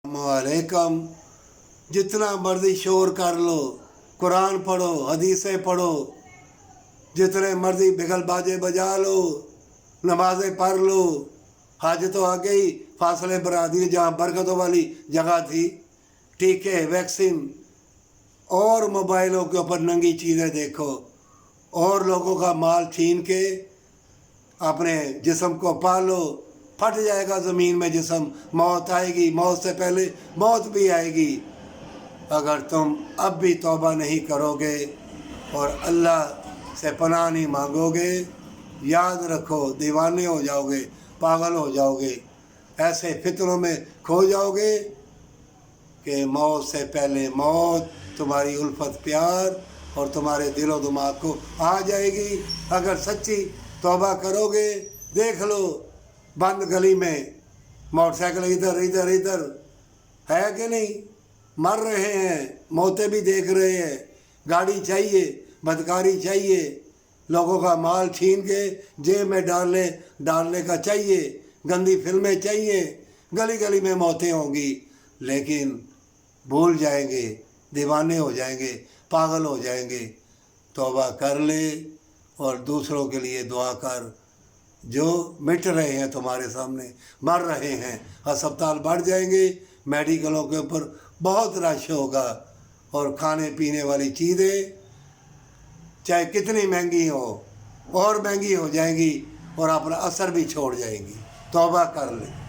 वालेकुम। जितना मर्जी शोर कर लो, कुरान पढ़ो, हदीसें पढ़ो, जितने मर्जी बिगल बाजे बजा लो, नमाजें पढ़ लो, हज तो आ गई, फासले बढ़ा दिए जहाँ बरकतों वाली जगह थी, टीके, वैक्सीन और मोबाइलों के ऊपर नंगी चीज़ें देखो और लोगों का माल छीन के अपने जिस्म को पालो। फट जाएगा ज़मीन में जिस्म, मौत आएगी, मौत से पहले मौत भी आएगी। अगर तुम अब भी तौबा नहीं करोगे और अल्लाह से पनाह नहीं मांगोगे, याद रखो दीवाने हो जाओगे, पागल हो जाओगे, ऐसे फितरों में खो जाओगे कि मौत से पहले मौत तुम्हारी उल्फत प्यार और तुम्हारे दिलो दिमाग को आ जाएगी। अगर सच्ची तौबा करोगे, देख लो बंद गली में मोटरसाइकिल इधर इधर इधर है कि नहीं, मर रहे हैं, मौतें भी देख रहे हैं। गाड़ी चाहिए, बदकारी चाहिए, लोगों का माल छीन के जेब में डालने का चाहिए, गंदी फिल्में चाहिए, गली गली में मौतें होंगी। लेकिन भूल जाएंगे, दीवाने हो जाएंगे, पागल हो जाएंगे। तौबा कर ले और दूसरों के लिए दुआ कर जो मिट रहे हैं, तुम्हारे सामने मर रहे हैं। अस्पताल बढ़ जाएंगे, मेडिकलों के ऊपर बहुत रश होगा और खाने पीने वाली चीज़ें चाहे कितनी महंगी हो और महंगी हो जाएंगी और अपना असर भी छोड़ जाएंगी। तौबा कर ले।